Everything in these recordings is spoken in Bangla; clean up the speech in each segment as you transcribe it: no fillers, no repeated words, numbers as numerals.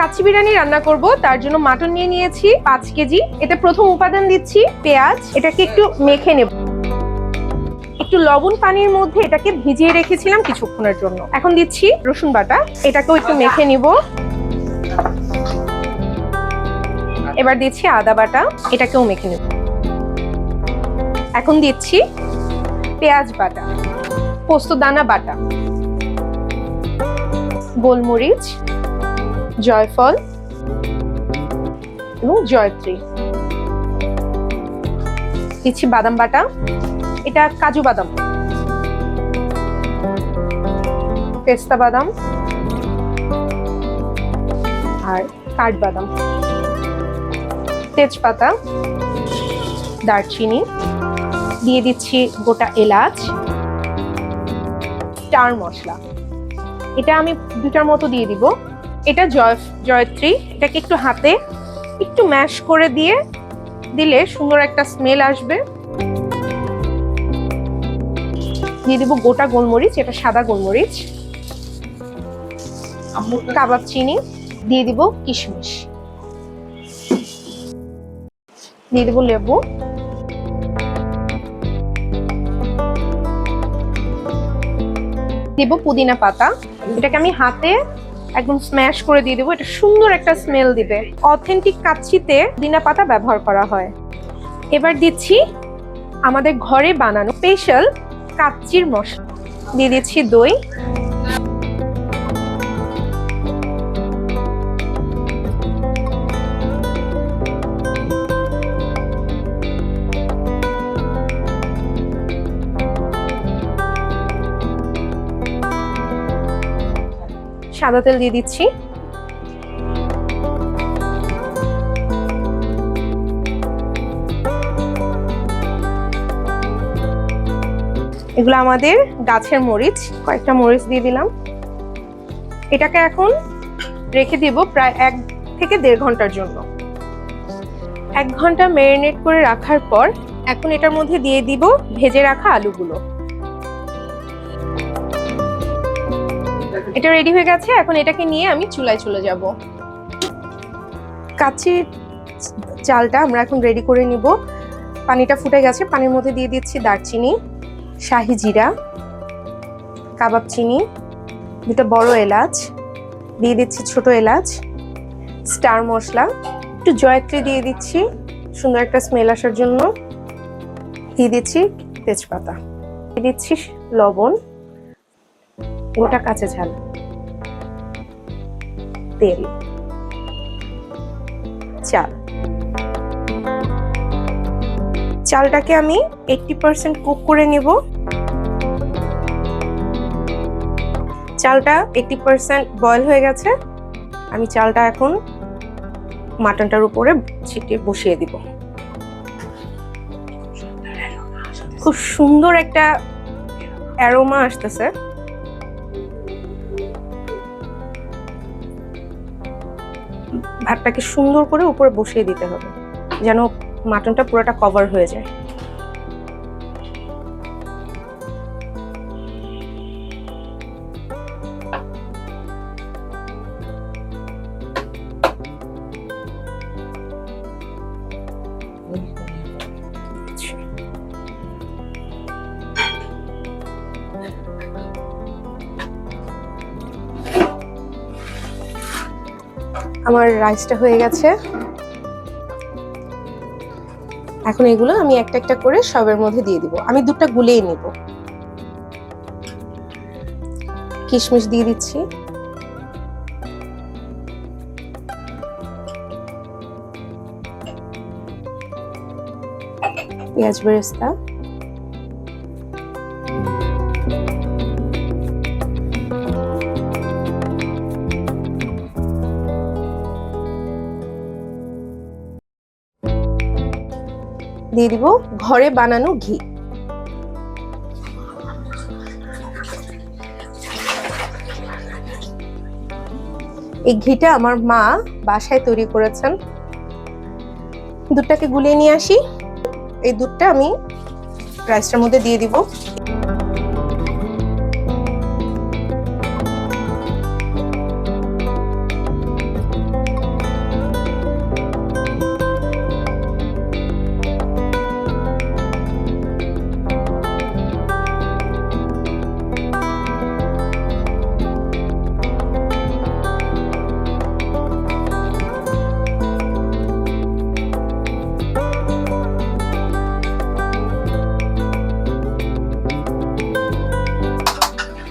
কাচ্চি বিরিয়ানি রান্না করব, তার জন্য মাটন নিয়ে নিয়েছি 5 কেজি। এটা প্রথম উপাদান দিচ্ছি পেঁয়াজ, এটাকে একটু মেখে নেব। একটু লবণ পানির মধ্যে এটাকে ভিজিয়ে রেখেছিলাম কিছুক্ষণের জন্য। এখন দিচ্ছি রসুন বাটা, এটাকেও একটু মেখে নিব। এবার দিচ্ছি আদা বাটা, এটাকেও মেখে নেব। এখন দিচ্ছি পেঁয়াজ বাটা, পোস্ত দানা বাটা, গোলমরিচ, জয়ফল এবং জয়ত্রী। দিচ্ছি বাদাম বাটা, এটা কাজু বাদাম, পেস্তা বাদাম আর কাঠবাদাম, তেজপাতা, দারচিনি, দিয়ে দিচ্ছি গোটা এলাচ, স্টার মশলা, এটা আমি 2টার মতো দিয়ে দিব। এটা জয়ত্রী, এটাকে একটু হাতে একটু ম্যাশ করে দিলে সুন্দর একটা স্মেল আসবে। দিয়ে দিব গোটা গোলমরিচ, এটা সাদা গোলমরিচ, কাবাব চিনি, দিয়ে দিব কিশমিশ, দিয়ে দিব লেবু, দিব পুদিনা পাতা। এটাকে আমি হাতে একদম স্ম্যাশ করে দিয়ে দেবো, এটা সুন্দর একটা স্মেল দিবে। অথেন্টিক কাচ্চিতে পুদিনা পাতা ব্যবহার করা হয়। এবার দিচ্ছি আমাদের ঘরে বানানো স্পেশাল কাচ্চির মশলা, দিয়ে দিচ্ছি দই, সাদা তেল দিয়ে দিচ্ছি, এগুলো আমাদের গাছের মরিচ, কয়েকটা মরিচ দিয়ে দিলাম। এটাকে এখন রেখে দিব প্রায় 1 থেকে 1.5 ঘন্টার জন্য। 1 ঘন্টা ম্যারিনেট করে রাখার পর এখন এটার মধ্যে দিয়ে দিব ভেজে রাখা আলুগুলো। এটা রেডি হয়ে গেছে, এখন এটাকে নিয়ে আমি চুলায় চলে যাব। কাচ্চির চালটা আমরা এখন রেডি করে নিব। পানিটা ফুটে গেছে, পানির মধ্যে দিয়ে দিচ্ছি দারচিনি, শাহি জিরা, কাবাব চিনি, 2টা বড় এলাচ, দিয়ে দিচ্ছি ছোট এলাচ, স্টার মশলা, একটু জয়ত্রী দিয়ে দিচ্ছি সুন্দর একটা স্মেল আসার জন্য, দিয়ে দিচ্ছি তেজপাতা, দিয়ে দিচ্ছি লবণ, গোটা কাঁচা ঝাল, তেল, চাল। চালটাকে আমি 80% কুক করে নেব। চালটা 80% বয়েল হয়ে গেছে, আমি চালটা এখন মাটনটার উপরে ছিটিয়ে বসিয়ে দিব। খুব সুন্দর একটা অ্যারোমা আসতেছে। ভাতটাকে সুন্দর করে উপরে বসিয়ে দিতে হবে যেন মাটনটা পুরোটা কভার হয়ে যায়। আমার রাইসটা হয়ে গেছে, এখন এগুলো আমি একটা একটা করে সবের মধ্যে দিয়ে দিব। আমি 2টা গুলেই নেব। কিশমিশ দিয়ে দিচ্ছি, পেঁয়াজ বেরেস্তা, দিয়ে দিব ঘরে বানানো ঘি। এই ঘিটা আমার মা বাসায় তৈরি করেছেন। দুধটাকে গুলিয়ে নিয়ে আসি, এই দুধটা আমি রাইসটার মধ্যে দিয়ে দিব।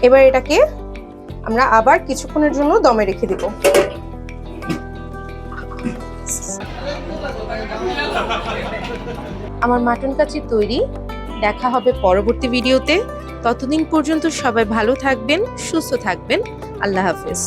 এবার এটাকে আমরা আবার কিছুক্ষণের জন্য দমে রেখে দিব। আমার মাটন কাচ্চি তৈরি। দেখা হবে পরবর্তী ভিডিওতে। ততদিন পর্যন্ত সবাই ভালো থাকবেন, সুস্থ থাকবেন। আল্লাহ হাফেজ।